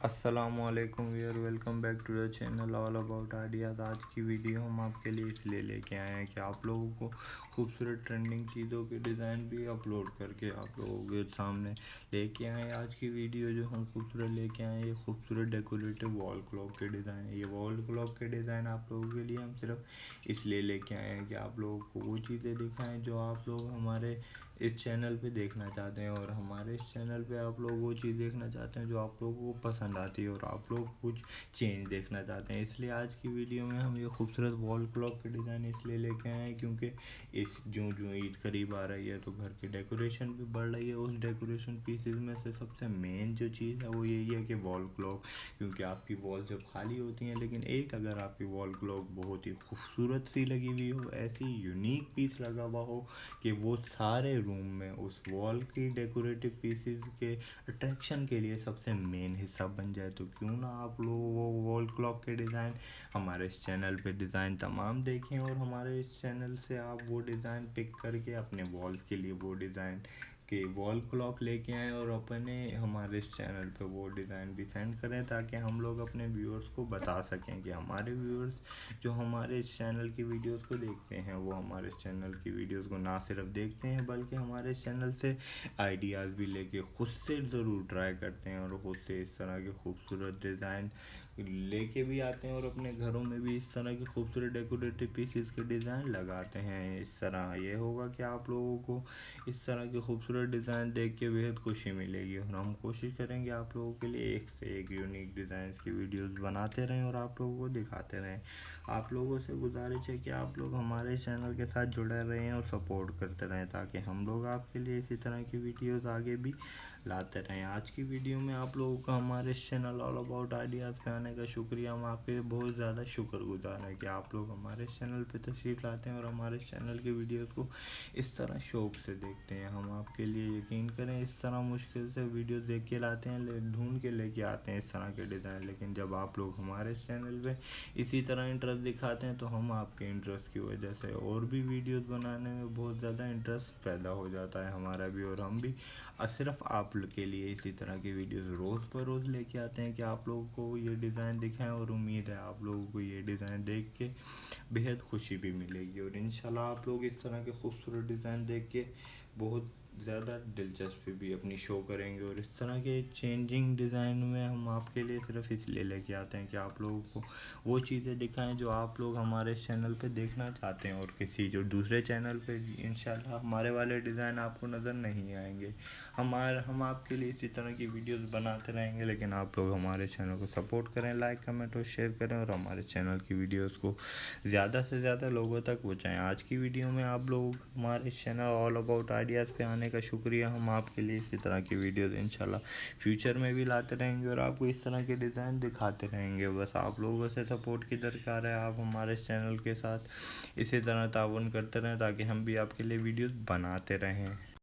अस्सलामुअलैकुम viewer, welcome back to the channel all about ideas. आज की वीडियो हम आपके लिए इसलिए लेके आए हैं कि आप लोगों को खूबसूरत ट्रेंडिंग चीज़ों के डिज़ाइन भी अपलोड करके आप लोगों के सामने लेके आए हैं। आज की वीडियो जो हम खूबसूरत लेके आए हैं, ये खूबसूरत डेकोरेटिव वॉल क्लॉक के डिज़ाइन है। ये वॉल क्लॉक के डिज़ाइन आप लोगों के लिए हम सिर्फ इसलिए लेके आए हैं कि आप लोगों को वो चीज़ें दिखाएं जो आप लोग हमारे इस चैनल पे देखना चाहते हैं, और हमारे इस चैनल पे आप लोग वो चीज़ देखना चाहते हैं जो आप लोगों को पसंद आती है और आप लोग कुछ चेंज देखना चाहते हैं। इसलिए आज की वीडियो में हम ये खूबसूरत वॉल क्लॉक के डिज़ाइन इसलिए लेके आए हैं क्योंकि इस जो जो ईद करीब आ रही है तो घर की डेकोरेशन भी बढ़ रही है। उस डेकोरेशन पीसेस में से सबसे मेन जो चीज़ है वो यही है कि वॉल क्लॉक, क्योंकि आपकी वॉल जब खाली होती हैं, लेकिन एक अगर आपकी वॉल क्लॉक बहुत ही खूबसूरत सी लगी हुई हो, ऐसी यूनिक पीस लगा हुआ हो कि वो सारे रूम में उस वॉल की डेकोरेटिव पीसेस के अट्रैक्शन के लिए सबसे मेन हिस्सा बन जाए, तो क्यों ना आप लोग वो वॉल क्लॉक के डिज़ाइन हमारे इस चैनल पे डिज़ाइन तमाम देखें, और हमारे इस चैनल से आप वो डिज़ाइन पिक करके अपने वॉल्स के लिए वो डिज़ाइन के वॉल क्लॉक लेके आएँ और अपने हमारे इस चैनल पे वो डिज़ाइन भी सेंड करें, ताकि हम लोग अपने व्यूअर्स को बता सकें कि हमारे व्यूअर्स जो हमारे इस चैनल की वीडियोस को देखते हैं वो हमारे इस चैनल की वीडियोस को ना सिर्फ देखते हैं बल्कि हमारे इस चैनल से आइडियाज़ भी लेके खुद से ज़रूर ट्राई करते हैं, और खुद से इस तरह के खूबसूरत डिज़ाइन लेके भी आते हैं और अपने घरों में भी इस तरह के खूबसूरत डेकोरेटिव पीसेस के डिज़ाइन लगाते हैं। इस तरह ये होगा कि आप लोगों को इस तरह के खूबसूरत डिज़ाइन देख के बेहद खुशी मिलेगी, और हम कोशिश करेंगे आप लोगों के लिए एक से एक यूनिक डिज़ाइंस की वीडियोस बनाते रहें और आप लोगों को दिखाते रहें। आप लोगों से गुजारिश है कि आप लोग हमारे चैनल के साथ जुड़े रहें और सपोर्ट करते रहें, ताकि हम लोग आपके लिए इसी तरह की वीडियोस आगे भी लाते रहें। आज की वीडियो में आप लोगों का हमारे चैनल ऑल अबाउट आइडियाज़ पे आने का शुक्रिया। हम आपके बहुत ज़्यादा शुक्रगुजार हैं कि आप लोग हमारे चैनल पे तशरीफ़ लाते हैं और हमारे चैनल की वीडियोस को इस तरह शौक़ से देखते हैं। हम आपके लिए यकीन करें इस तरह मुश्किल से वीडियोस देख के लाते हैं, ढूंढ के लेके आते हैं इस तरह के डिज़ाइन, लेकिन जब आप लोग हमारे चैनल पे इसी तरह इंटरेस्ट दिखाते हैं तो हम आपके इंटरेस्ट की वजह से और भी वीडियोस बनाने में बहुत ज़्यादा इंटरेस्ट पैदा हो जाता है हमारा भी, और हम भी सिर्फ आप के लिए इसी तरह की वीडियोस रोज़ पर रोज़ लेके आते हैं कि आप लोगों को ये डिज़ाइन दिखाएं, और उम्मीद है आप लोगों को ये डिज़ाइन देख के बेहद खुशी भी मिलेगी, और इंशाल्लाह आप लोग इस तरह के खूबसूरत डिज़ाइन देख के बहुत ज़्यादा दिलचस्पी भी अपनी शो करेंगे। और इस तरह के चेंजिंग डिज़ाइन में हम आपके लिए सिर्फ इसलिए लेके आते हैं कि आप लोगों को वो चीज़ें दिखाएं जो आप लोग हमारे चैनल पे देखना चाहते हैं, और किसी जो दूसरे चैनल पे इंशाल्लाह हमारे वाले डिज़ाइन आपको नज़र नहीं आएंगे। हम आपके लिए इसी तरह की वीडियोस बनाते रहेंगे, लेकिन आप लोग हमारे चैनल को सपोर्ट करें, लाइक कमेंट और शेयर करें, और हमारे चैनल की वीडियोस को ज़्यादा से ज़्यादा लोगों तक पहुँचाएँ। आज की वीडियो में आप लोग हमारे चैनल ऑल अबाउट आइडियाज़ पे आने का शुक्रिया। हम आपके लिए इसी तरह की वीडियोस इंशाल्लाह फ्यूचर में भी लाते रहेंगे और आपको इस तरह के डिज़ाइन दिखाते रहेंगे। बस आप लोगों से सपोर्ट की दरकार है। आप हमारे चैनल के साथ इसी तरह ताउन करते रहें ताकि हम भी आपके लिए वीडियोस बनाते रहें।